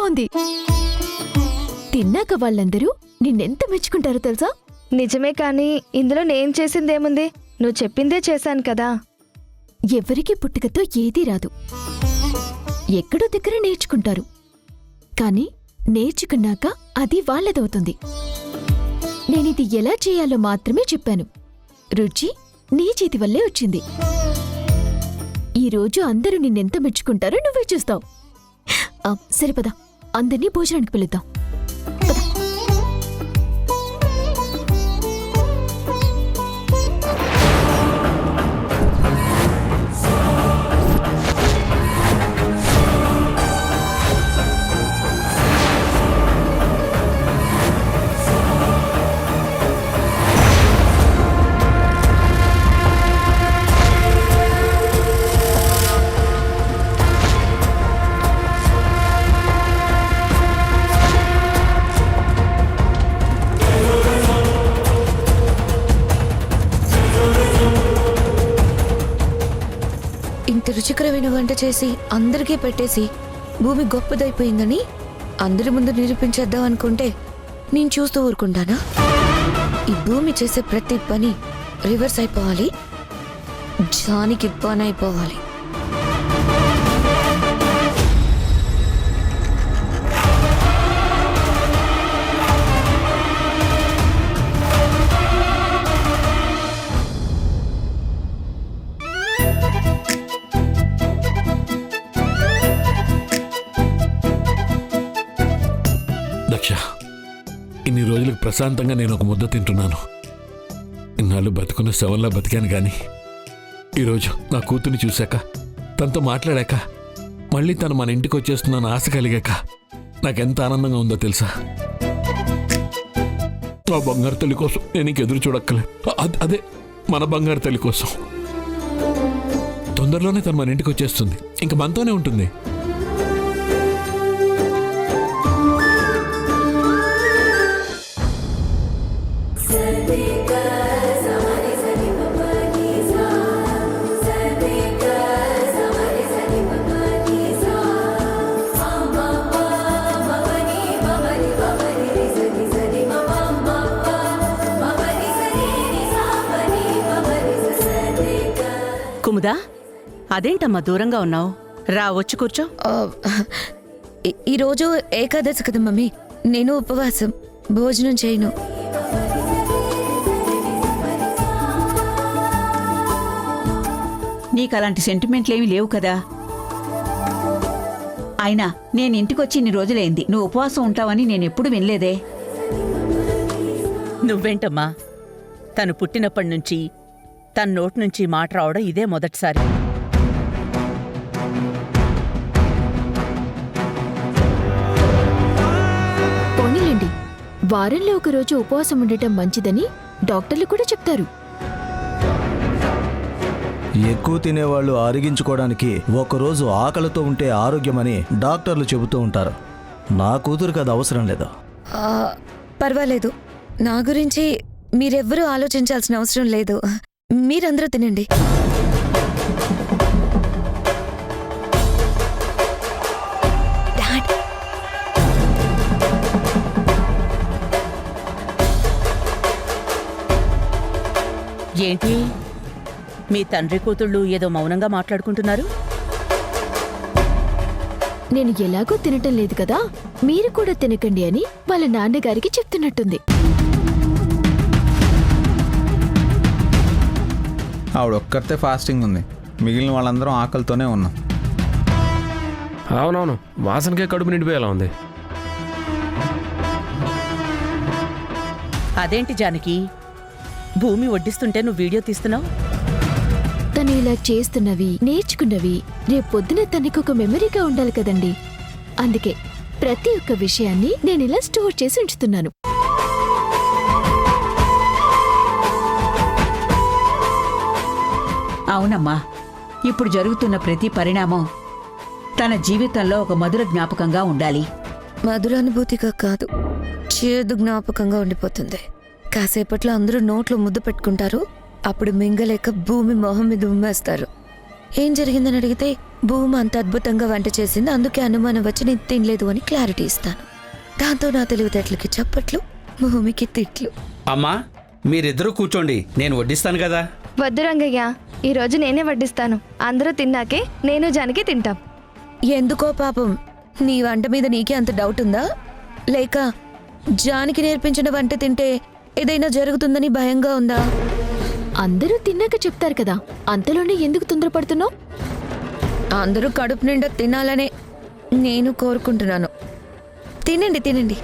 బాగుంది. తిన్నాక వాళ్ళందరూ నిన్నెంత మెచ్చుకుంటారో తెలుసా? నిజమే, కానీ ఇందులో నేను చేసిందేముంది? నువ్వు చెప్పిందే చేశాను కదా. ఎవరికి పుట్టుకతో ఏదీ రాదు, ఎక్కడో దగ్గర నేర్చుకుంటారు. కానీ నేర్చుకున్నాక అది వాళ్ళదవుతుంది. నేనిది ఎలా చేయాలో మాత్రమే చెప్పాను. రుచి నీ చేతి వల్లే వచ్చింది. ఈరోజు అందరూ నిన్నెంత మెచ్చుకుంటారో నువ్వే చూస్తావు. సరిపద, అందరినీ భోజనానికి పిలుద్దాం. ఇంత రుచికరమైన వంట చేసి అందరికీ పెట్టేసి భూమి గొప్పదైపోయిందని అందరి ముందు నిరూపించేద్దాం అనుకుంటే నేను చూస్తూ ఊరుకుంటానా? ఈ భూమి చేసే ప్రతి పని రివర్స్ అయిపోవాలి, జానికి పని అయిపోవాలి. దక్ష, ఇన్ని రోజులకు ప్రశాంతంగా నేను ఒక ముద్ద తింటున్నాను. ఇన్నాళ్ళు బతుకున్న శవంలా బతికాను, కానీ ఈరోజు నా కూతుర్ని చూశాక, తనతో మాట్లాడాక, మళ్ళీ తను మన ఇంటికి వచ్చేస్తున్నాను ఆశ కలిగాక నాకెంత ఆనందంగా ఉందో తెలుసా? ఆ బంగారు తల్లి కోసం నేను ఇంక ఎదురు చూడక్కలే. అదే మన బంగారు తల్లి కోసం. తొందరలోనే తను మన ఇంటికి వచ్చేస్తుంది, ఇంక మనతోనే ఉంటుంది. కుముదా, అదేంటమ్మా దూరంగా ఉన్నావు? రా, వచ్చి కూర్చో. ఈరోజు ఏకాదశి కదా మమ్మీ, నేను ఉపవాసం, భోజనం చేయను. నీకు అలాంటి సెంటిమెంట్లేమీ లేవు కదా. అయినా నేను ఇంటికొచ్చి ఇన్ని రోజులైంది, నువ్వు ఉపవాసం ఉంటావని నేనెప్పుడు వినలేదే. నువ్వేంటమ్మా, తను పుట్టినప్పటి నుంచి తన నోటి నుంచి మాట రావడం ఇదే మొదటిసారి. పోనీలేండి, వారంలో ఒకరోజు ఉపవాసం ఉండటం మంచిదని డాక్టర్లు కూడా చెప్తారు. ఎక్కువ తినేవాళ్ళు ఆరగించుకోవడానికి ఒకరోజు ఆకలితో ఉంటే ఆరోగ్యమని డాక్టర్లు చెబుతూ ఉంటారు. నా కూతురికి అది అవసరం లేదా? పర్వాలేదు, నా గురించి మీరెవ్వరూ ఆలోచించాల్సిన అవసరం లేదు. మీరందరూ తినండి. ఏంటి, మీ తండ్రి కూతుళ్ళు ఏదో మౌనంగా మాట్లాడుకుంటున్నారు? నేను ఎలాగో తినటం లేదు కదా, మీరు కూడా తినకండి అని వాళ్ళ నాన్నగారికి చెప్తున్నట్టుంది. ఆవిడొక్కరితే ఫాస్టింగ్ ఉంది, మిగిలిన వాళ్ళందరం ఆకలితోనే ఉన్నాం. అవునవును, వాసనకే కడుపు నిండిపోయేలా ఉంది. అదేంటి జానకి, భూమి వడ్డిస్తుంటే నువ్వు వీడియో తీస్తున్నావు? తను ఇలా చేస్తున్నవి, నేర్చుకున్నవి రేపొద్దున తనకొక మెమరీగా ఉండాలి కదండి. అందుకే ప్రతి ఒక్క విషయాన్ని నేనిలా స్టోర్ చేసి ఉంచుతున్నాను. అవునమ్మా, ఇప్పుడు జరుగుతున్న ప్రతి పరిణామం తన జీవితంలో ఒక మధుర జ్ఞాపకంగా ఉండాలి. మధురానుభూతిగా కాదు, చేదు జ్ఞాపకంగా ఉండిపోతుంది. కాసేపట్లో అందరూ నోట్లో ముద్దు పెట్టుకుంటారు, అప్పుడు మింగలేక భూమి మొహం మీద ఉమ్మేస్తారు. ఏం జరిగిందని అడిగితే భూమి అంత అద్భుతంగా వంట చేసింది, అందుకే అనుమానం వచ్చి నేను తినలేదు అని క్లారిటీ ఇస్తాను. దాంతో నా తెలివితేటలకి చప్పట్లు, భూమికి తిట్లు. అమ్మా మీరిద్దరూ కూర్చోండి, నేను వడ్డిస్తాను కదా. వద్దు రంగయ్య, ఈరోజు నేనే వడ్డిస్తాను. అందరూ తిన్నాకే నేను జానకి తింటాం. ఎందుకో పాపం నీ వంట మీద నీకే అంత డౌట్ ఉందా, లేక జానికి నేర్పించిన వంట తింటే ఏదైనా జరుగుతుందని భయంగా ఉందా? అందరూ తిన్నాక చెప్తారు కదా, అంతలోనే ఎందుకు తొందరపడుతున్నావు? అందరూ కడుపు నిండా తినాలనే నేను కోరుకుంటున్నాను. తినండి తినండి.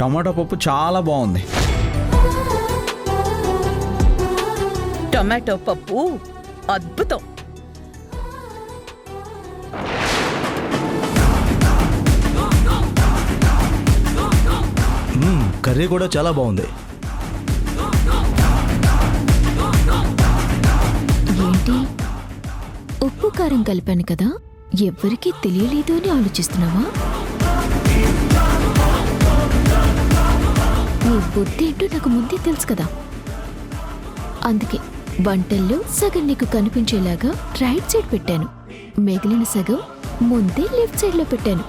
టమాటో పప్పు చాలా బాగుంది. టొమాటో పప్పు అద్భుతం. కర్రీ కూడా చాలా బాగుంది. ఏంటి, ఉప్పు కారం కలిపాను కదా, ఎవ్వరికీ తెలియలేదు అని ఆలోచిస్తున్నావా? నీ బుద్ధి ఏంటో నాకు ముందే తెలుసు కదా. అందుకే వంటల్లో సగం నీకు కనిపించేలాగా రైట్ సైడ్ పెట్టాను, మిగిలిన సగం ముందే లెఫ్ట్ సైడ్లో పెట్టాను.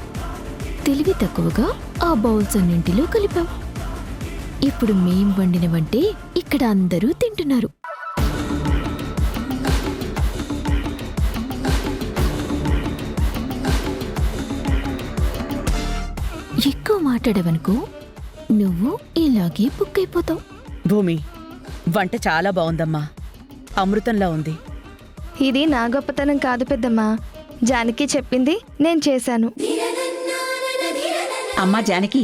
తెలివి తక్కువగా ఆ బౌల్స్ అన్నింటిలో కలిపాం. ఇప్పుడు మేం వండినవంటే ఇక్కడ అందరూ తింటున్నారు. ఎక్కువ మాట్లాడవనుకో, నువ్వు ఇలాగే బుక్ అయిపోతావు. భూమి, వంట చాలా బాగుందమ్మా, అమృతంలా ఉంది. ఇది నా గొప్పతనం కాదు పెద్దమ్మా, జానకి చెప్పింది నేను చేశాను. అమ్మా జానకి,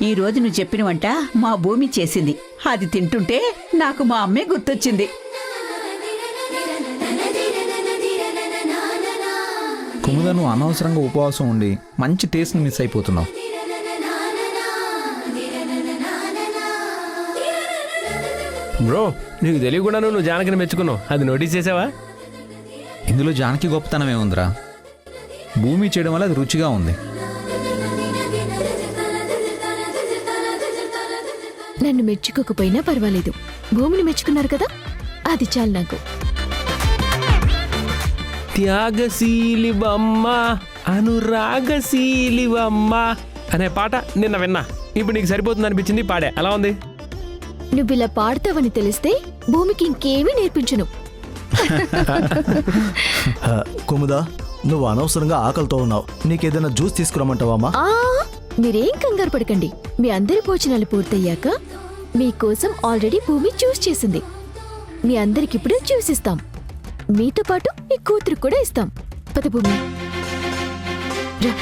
ఈ రోజు నువ్వు చెప్పిన వంట మా భూమి చేసింది. అది తింటుంటే నాకు మా అమ్మే గుర్తొచ్చింది. కుముద, నువ్వు అనవసరంగా ఉపవాసం ఉండి మంచి టేస్ట్ని మిస్ అయిపోతున్నావు. బ్రో, నీకు తెలియకుండా నువ్వు జానకిని మెచ్చుకున్నావు, అది నోటీస్ చేసావా? ఇందులో జానకి గొప్పతనం ఏముందిరా, భూమి చేయడం వల్ల అది రుచిగా ఉంది. నన్ను మెచ్చుకోకపోయినా పర్వాలేదు, భూమిని మెచ్చుకున్నారు కదా, అది చాలు నాకు. త్యాగశీలివమ్మ అనురాగశీలివమ్మ అనే పాట నిన్న విన్నా. ఇప్పుడు నీకు సరిపోతుంది అనిపించింది, పాడే. ఎలా ఉంది? నువ్వు ఇలా పాడతావని తెలిస్తే భూమికి ఇంకేమీ నేర్పించను. కుముదా, నువ్వు అనవసరంగా ఆకలితో ఉన్నావు. నీకేదైనా జ్యూస్ తీసుకురమ్మంటావమ్మా? మీరేం కంగారు పడకండి, మీ అందరి భోజనాలు పూర్తయ్యాక మీకోసం ఆల్రెడీ భూమి జ్యూస్ చేసింది. మీ అందరికిప్పుడు జ్యూస్ ఇస్తాం, మీతో పాటు మీ కూతురు కూడా ఇస్తాం. పద భూమి, రా.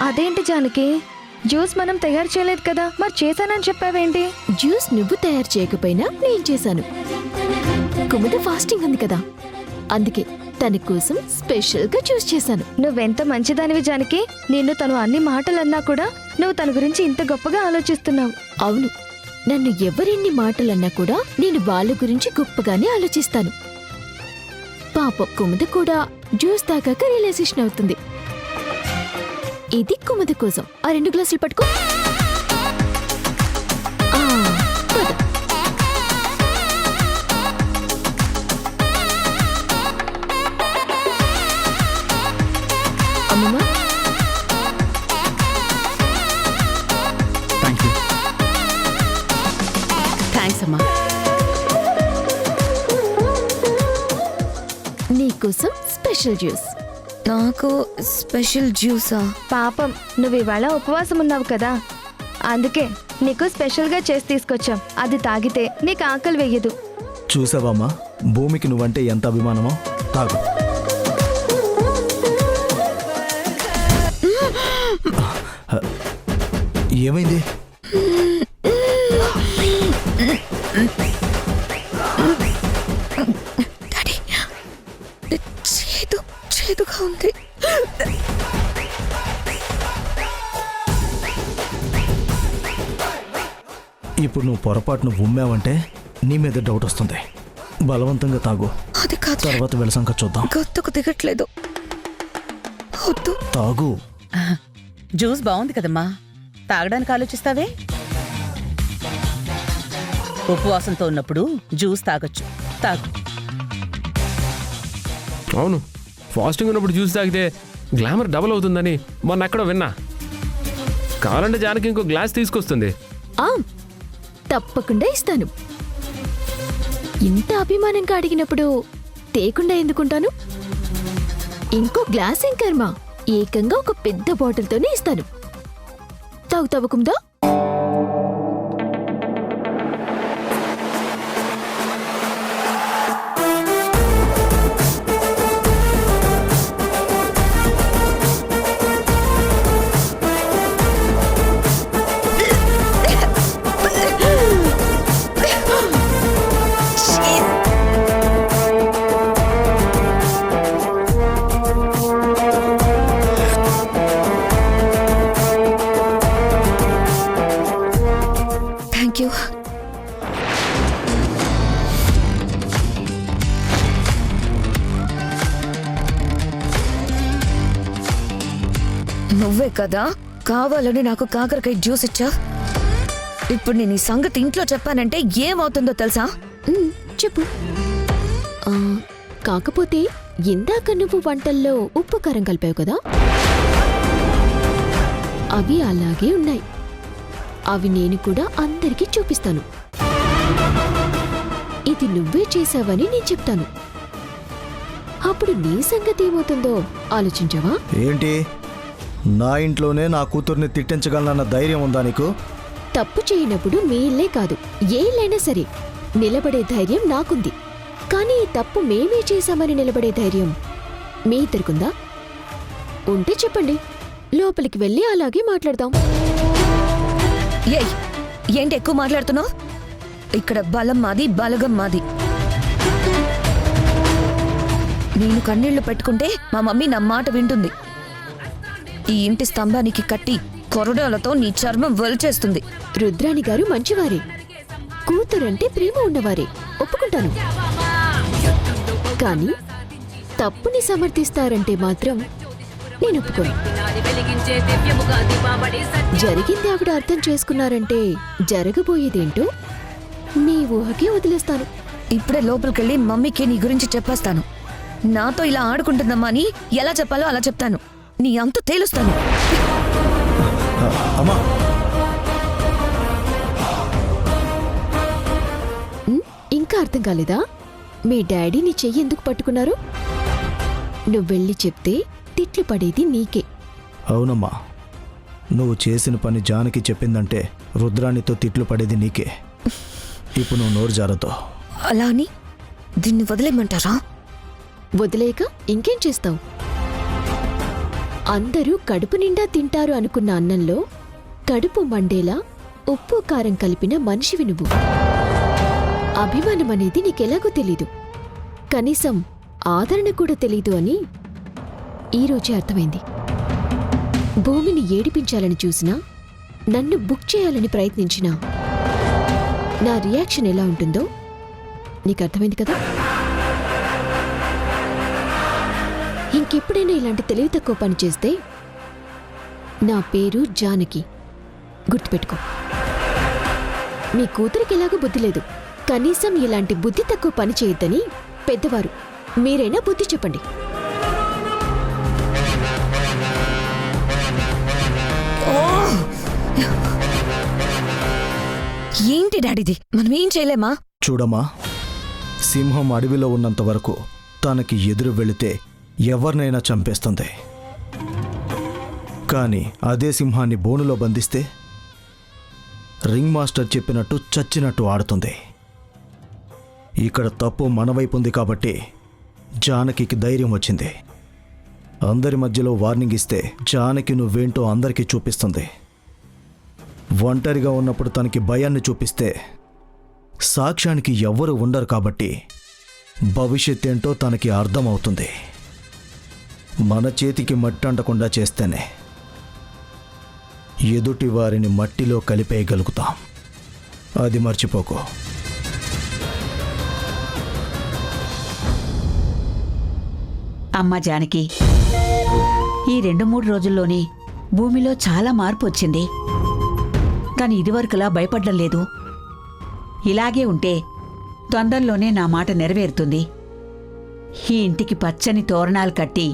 అదేంటి జానకి, జ్యూస్ మనం తయారు చేయలేదు కదా, మరి చేశానని చెప్పావేంటి? జ్యూస్ నువ్వు తయారు చేయకపోయినా నేను చేశాను. కుముద ఫాస్టింగ్ ఉంది కదా, అందుకే తన కోసం స్పెషల్ గా జ్యూస్ చేశాను. నువ్వెంత మంచిదానివి జానకి, నిన్ను తను అన్ని మాటలన్నా కూడా నువ్వు తన గురించి ఇంత గొప్పగా ఆలోచిస్తున్నావు. అవును, నన్ను ఎవరెన్ని మాటలన్నా కూడా నేను వాళ్ళ గురించి గొప్పగానే ఆలోచిస్తాను. పాప కుముద కూడా జ్యూస్ తాగాక రియలైజేషన్ అవుతుంది. ఇది కుముద కోసం. ఆ 2 గ్లాసులు పట్టుకో. పద. అమ్మమ్మ, థ్యాంక్ యూ. థ్యాంక్స్ అమ్మా. నీకోసం స్పెషల్ జ్యూస్. నాకు స్పెషల్ జ్యూసా? పాపం నువ్వు ఇవాళ ఉపవాసం ఉన్నావు కదా, అందుకే నీకు స్పెషల్గా చేసి తీసుకొచ్చాం. అది తాగితే నీకు ఆకలి వెయ్యదు. చూసావమ్మా, భూమికి నువ్వంటే ఎంత అభిమానమో. తాగు. ఏమైంది? డాడీ చేదుగా ఉంది. ఇప్పుడు నువ్వు పొరపాటును ఉమ్మావంటే నీ మీద డౌట్ వస్తుంది. బలవంతంగా తాగు, అది కాదు, తర్వాత వెళసంక చూద్దాం. గొంతుకు దిగట్లేదు. వద్దు. తాగు. జ్యూస్ బాగుంది కదమ్మా, తాగడానికి ఆలోచిస్తావే? ఉపవాసంతో ఉన్నప్పుడు జ్యూస్ తాగొచ్చు, తాగు. అవును, ఫాస్టింగ్ ఉన్నప్పుడు జ్యూస్ తాగితే గ్లామర్ డబుల్ అవుతుందని మొన్న ఎక్కడో విన్నా. కావాలంటే జానకి ఇంకో గ్లాస్ తీసుకొస్తుంది. ఆ, తప్పకుండా ఇస్తాను. ఇంత అభిమానంగా అడిగినప్పుడు తేకుండా ఎందుకుంటాను? ఇంకో గ్లాస్ ఏం కర్మ, ఏకంగా ఒక పెద్ద బాటిల్తోనే ఇస్తాను. తాగుతావు కుందా? Thank you. నువ్వే కదా కావాలని నాకు కాకరకాయ జ్యూస్ ఇచ్చా. ఇప్పుడు నేను ఈ సంగతి ఇంట్లో చెప్పానంటే ఏమవుతుందో తెలుసా? చెప్పు. ఆ, కాకపోతే ఇందాక నువ్వు వంటల్లో ఉప్పు కారం కలిపావు కదా, అవి అలాగే ఉన్నాయి. అవి నేను కూడా అందరికీ చూపిస్తాను. ఇది నువ్వే చేశావని నేను చెప్తాను. అప్పుడు నీ సంగతి ఏమవుతుందో ఆలోచించావా? ఏంటి, నా ఇంట్లోనే నా కూతుర్ని తిట్టించగలనన్న ధైర్యం ఉందా నీకు? తప్పు చేయనప్పుడు మీ ఇల్లే కాదు, ఏ ఇల్లైనా సరే నిలబడే ధైర్యం నాకుంది. కానీ ఈ తప్పు మేమే చేశామని నిలబడే ధైర్యం మీ ఇద్దరికుందా? ఉంటే చెప్పండి, లోపలికి వెళ్ళి అలాగే మాట్లాడదాం. ఏయ్, ఏంటి ఎక్కువ మాట్లాడుతున్నావు? ఇక్కడ బలం మాది, బలగం మాది. నేను కన్నీళ్లు పెట్టుకుంటే మా మమ్మీ నా మాట వింటుంది. ఈ ఇంటి స్తంభానికి కట్టి కొరడాలతో నీ చర్మం వలిచేస్తుంది. రుద్రాణి గారు మంచివారే, కూతురంటే ప్రేమ ఉన్నవారే, ఒప్పుకుంటాను. కానీ తప్పుని సమర్థిస్తారంటే మాత్రం నేను ఒప్పుకోను. జరిగింది ఆవిడ అర్థం చేసుకున్నారంటే జరగబోయేదేంటో మీ ఊహకే వదిలేస్తాను. ఇప్పుడే లోపలికెళ్ళి మమ్మీకి నీ గురించి చెప్పేస్తాను. నాతో ఇలా ఆడుకుంటుందమ్మా అని ఎలా చెప్పాలో అలా చెప్తాను. నీ అంతు తేలుస్తాను. అమ్మా, ఇంకా అర్థం కాలేదా? మీ డాడీ నీ చెయ్యి ఎందుకు పట్టుకున్నారు? నువ్వెళ్ళి చెప్తే తిట్లు పడేది నీకే. అవునమ్మా, నువ్వు చేసిన పని జానకి చెప్పిందంటే రుద్రాణితో తిట్లు పడేది నీకే. ఇప్పుడు నువ్వు నోరు జారతో. అలా అని దీన్ని వదిలేయమంటారా? వదిలేక ఇంకేం చేస్తావు? అందరూ కడుపు నిండా తింటారు అనుకున్న అన్నంలో కడుపు మండేలా ఉప్పు కారం కలిపిన మనిషివి నువ్వు. అభిమానం అనేది నీకెలాగో తెలీదు, కనీసం ఆదరణ కూడా తెలీదు అని ఈరోజే అర్థమైంది. భూమిని ఏడిపించాలని చూసినా, నన్ను బుక్ చేయాలని ప్రయత్నించినా నా రియాక్షన్ ఎలా ఉంటుందో నీకు అర్థమైంది కదా? ఇంకెప్పుడైనా ఇలాంటి తెలివి తక్కువ పని చేస్తే నా పేరు జానకి, గుర్తుపెట్టుకో. మీ కూతురికి ఎలాగో బుద్ధి లేదు, కనీసం ఇలాంటి బుద్ధి తక్కువ పని చేయొద్దని పెద్దవారు మీరైనా బుద్ధి చెప్పండి. ఏంటి డాడీది? మనం ఏం చేయలేమా? చూడమ్మా, సింహం అడవిలో ఉన్నంత వరకు తనకి ఎదురు వెళితే ఎవరినైనా చంపేస్తుంది. కానీ అదే సింహాన్ని బోనులో బంధిస్తే రింగ్ మాస్టర్ చెప్పినట్టు చచ్చినట్టు ఆడుతుంది. ఇక్కడ తప్పు మన వైపు ఉంది కాబట్టి జానకి ధైర్యం వచ్చింది. అందరి మధ్యలో వార్నింగ్ ఇస్తే జానకి నువ్వేంటో అందరికీ చూపిస్తుంది. ఒంటరిగా ఉన్నప్పుడు తనకి భయాన్ని చూపిస్తే సాక్ష్యానికి ఎవ్వరూ ఉండరు కాబట్టి భవిష్యత్ ఏంటో తనకి అర్థమవుతుంది. మన చేతికి మట్టి అంటకుండా చేస్తేనే ఎదుటి వారిని మట్టిలో కలిపేయగలుగుతాం. అది మర్చిపోకు. అమ్మా జానకి, ఈ 2-3 రోజుల్లోనే భూమిలో చాలా మార్పు వచ్చింది. తను ఇదివరకులా భయపడ్డం లేదు. ఇలాగే ఉంటే తొందరలోనే నా మాట నెరవేరుతుంది. ఈ ఇంటికి పచ్చని తోరణాలు కట్టి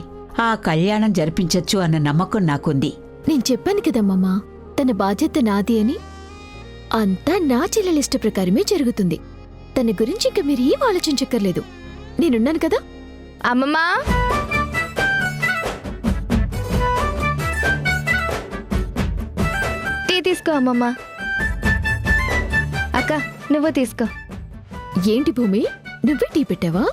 ఆ కళ్యాణం జరిపించొచ్చు అన్న నమ్మకం నాకుంది. నేను చెప్పాను కదమ్మమ్మా, తన బాధ్యత నాది అని. అంతా నా చెల్లెలిష్ట ప్రకారమే జరుగుతుంది. తన గురించి ఇంక మీరు ఏం ఆలోచించక్కర్లేదు. నేనున్నాను కదా. అమ్మమ్మా, టీ తీసుకో అమ్మమ్మా. అక్క, నువ్వు తీసుకో. ఏంటి భూమి, నువ్వే టీ పెట్టావా?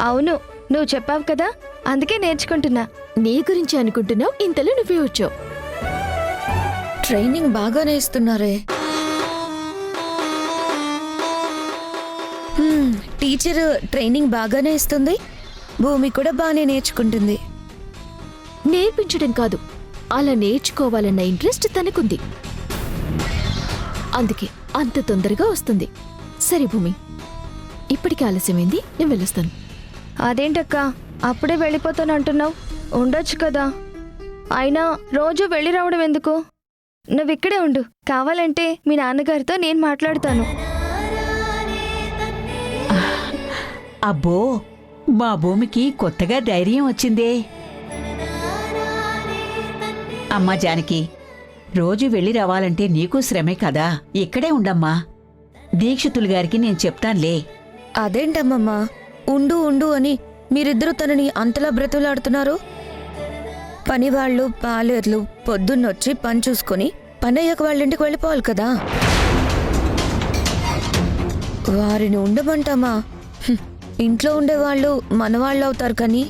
అవును, నువ్వు చెప్పావు కదా, అందుకే నేర్చుకుంటున్నా. నీ గురించి అనుకుంటున్నావు, ఇంతలో నువ్వే వచ్చావు. ట్రైనింగ్ బాగానే ఇస్తున్నారే. టీచర్ ట్రైనింగ్ బాగానే ఇస్తుంది. భూమి కూడా బాగానే నేర్చుకుంటుంది. నేర్పించడం కాదు, అలా నేర్చుకోవాలన్న ఇంట్రెస్ట్ తనకుంది. అందుకే అంత తొందరగా వస్తుంది. సరే భూమి, ఇప్పటికే ఆలస్యమైంది, నేను వెళ్ళొస్తాను. అదేంటక్క, అప్పుడే వెళ్ళిపోతాను అంటున్నావు? ఉండొచ్చు కదా. అయినా రోజు వెళ్ళి రావడం ఎందుకు? నువ్వు ఇక్కడే ఉండు. కావాలంటే మీ నాన్నగారితో నేను మాట్లాడుతాను. అబ్బో, మా భూమికి కొత్తగా ధైర్యం వచ్చిందే. అమ్మా జానకి, రోజు వెళ్ళి రావాలంటే నీకు శ్రమే కదా. ఇక్కడే ఉండమ్మా. దీక్షితులు గారికి నేను చెప్తానులే. అదేంటమ్మమ్మా, ఉండు ఉండు అని మీరిద్దరూ తనని అంతలా బ్రతులాడుతున్నారు. పనివాళ్ళు, పాలేర్లు పొద్దున్నొచ్చి పని చూసుకొని పనయ్యాక వాళ్ళ ఇంటికి వెళ్ళిపోవాలి కదా. వారిని ఉండమంటామా? ఇంట్లో ఉండేవాళ్ళు మనవాళ్ళు అవుతారు, కానీ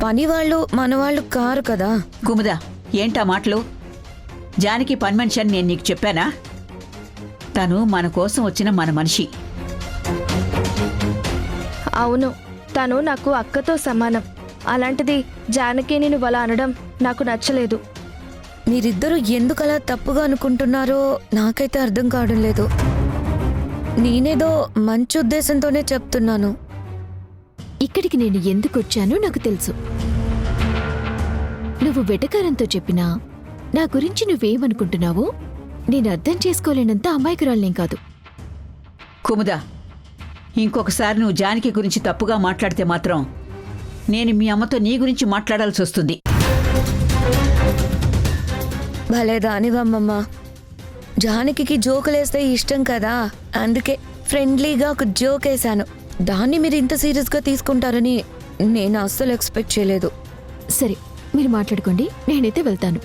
పనివాళ్ళు మనవాళ్ళు కారు కదా. కుముదా, ఏంటా మాటలు? జానకి పని మనిషి అని నేను నీకు చెప్పానా? తను మన కోసం వచ్చిన మన మనిషి. అవును, తను నాకు అక్కతో సమానం. అలాంటిది జానకి నేను అలా అనడం నాకు నచ్చలేదు. మీరిద్దరూ ఎందుకలా తప్పుగా అనుకుంటున్నారో నాకైతే అర్థం కావడం లేదు. నేనేదో మంచి ఉద్దేశంతోనే చెప్తున్నాను. ఇక్కడికి నేను ఎందుకు వచ్చానో నాకు తెలుసు. నువ్వు వెటకారంతో చెప్పినా నా గురించి నువ్వేమనుకుంటున్నావో నేను అర్థం చేసుకోలేనంత అమాయకురాలనేం కాదు. కుముదా, ఇంకొకసారి నువ్వు జానకి గురించి తప్పుగా మాట్లాడితే మాత్రం నేను మీ అమ్మతో నీ గురించి మాట్లాడాల్సి వస్తుంది. భలేదా అనివమ్మమ్మ. జానకి జోకులేస్తే ఇష్టం కదా, అందుకే ఫ్రెండ్లీగా ఒక జోక్ వేశాను. దాన్ని మీరు ఇంత సీరియస్గా తీసుకుంటారని నేను అస్సలు ఎక్స్పెక్ట్ చేయలేదు. సరే, మీరు మాట్లాడుకోండి, నేనైతే వెళ్తాను.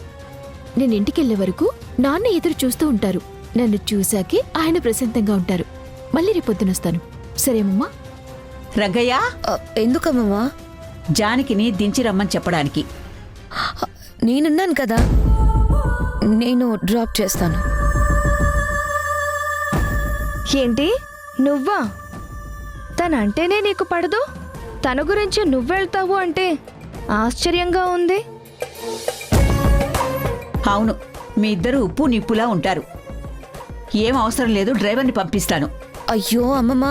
నేను ఇంటికెళ్లే వరకు నాన్న ఎదురు చూస్తూ ఉంటారు. నన్ను చూశాకే ఆయన ప్రశాంతంగా ఉంటారు. మళ్ళీ రేపొద్దునొస్తాను. సరేమమ్మా? రంగయ్య, ఎందుకమ్మమ్మా? జానకిని దించి రమ్మని చెప్పడానికి. నేనున్నాను కదా, నేను డ్రాప్ చేస్తాను. ఏంటి, నువ్వా? తనంటేనే నీకు పడదు, తన గురించి నువ్వెళ్తావు అంటే ఆశ్చర్యంగా ఉంది. అవును, మీ ఇద్దరు ఉప్పు నిప్పులా ఉంటారు. ఏం అవసరం లేదు, డ్రైవర్ని పంపిస్తాను. అయ్యో అమ్మమ్మ,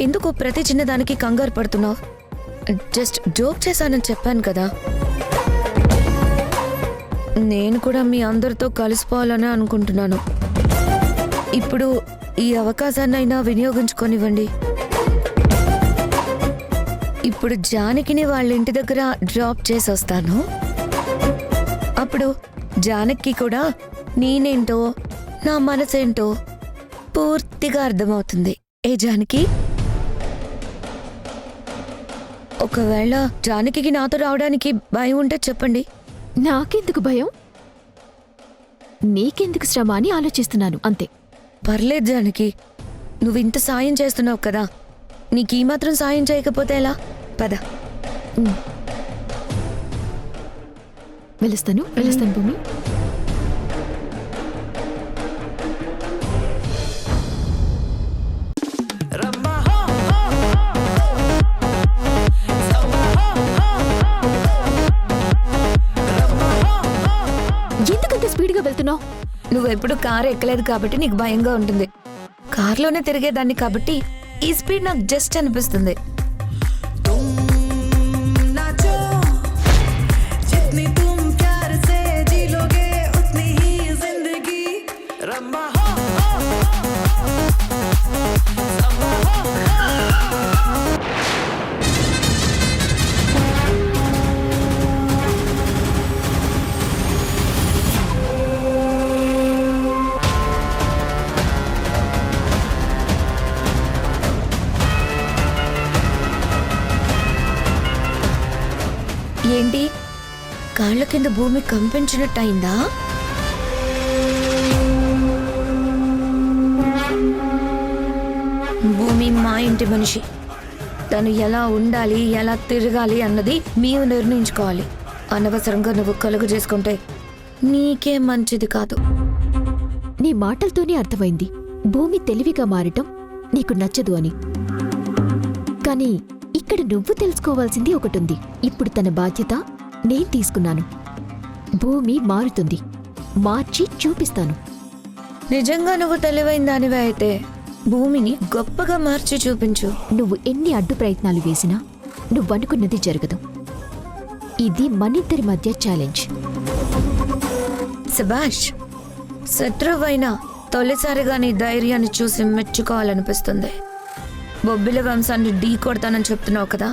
ఎందుకు ప్రతి చిన్నదానికి కంగారు పడుతున్నావు? జస్ట్ జోక్ చేశానని చెప్పాను కదా. నేను కూడా మీ అందరితో కలిసిపోవాలని అనుకుంటున్నాను. ఇప్పుడు ఈ అవకాశాన్నైనా వినియోగించుకొనివ్వండి. ఇప్పుడు జానకిని వాళ్ళ ఇంటి దగ్గర డ్రాప్ చేసి వస్తాను. అప్పుడు జానకి కూడా నేనేంటో నా మనసేంటో పూర్తిగా అర్థమవుతుంది. ఏ జానకి, ఒకవేళ జానకి నాతో రావడానికి భయం ఉంటే చెప్పండి. నాకెందుకు భయం? నీకెందుకు శ్రమ అని ఆలోచిస్తున్నాను అంతే. పర్లేదు జానకి, నువ్వు ఇంత సాయం చేస్తున్నావు కదా, నీకు ఈ మాత్రం సాయం చేయకపోతే ఎలా? పద. వెళ్ళొస్తాను భూమి. ఎప్పుడు కారు ఎక్కలేదు కాబట్టి నీకు భయంగా ఉంటుంది. కారులోనే తిరిగేదాన్ని కాబట్టి ఈ స్పీడ్ నాకు జస్ట్ అనిపిస్తుంది. ఏంటి కాళ్ళ కింద భూమి కంపించినట్టయిందా? భూమి మా ఇంటి మనిషి. తను ఎలా ఉండాలి, ఎలా తిరగాలి అన్నది మీరు నిర్ణయించుకోవాలి. అనవసరంగా నువ్వు కలుగు చేసుకుంటే నీకే మంచిది కాదు. నీ మాటలతోనే అర్థమైంది భూమి తెలివిగా మారటం నీకు నచ్చదు అని. కానీ ఇక్కడ నువ్వు తెలుసుకోవాల్సింది ఒకటుంది. ఇప్పుడు తన బాధ్యత నేను తీసుకున్నాను. భూమి మారుతుంది, మార్చి చూపిస్తాను. నిజంగా నువ్వు తెలివైన దానివే అయితే భూమిని గొప్పగా మార్చి చూపించు. నువ్వు ఎన్ని అడ్డు ప్రయత్నాలు వేసినా నువ్వనుకున్నది జరగదు. ఇది మనిద్దరి మధ్య ఛాలెంజ్. సుభాష్, శత్రువైన తొలిసారిగా నీ ధైర్యాన్ని చూసి మెచ్చుకోవాలనిపిస్తుంది. బొబ్బిలి వంశాన్ని ఢీ కొడతానని చెప్తున్నావు కదా,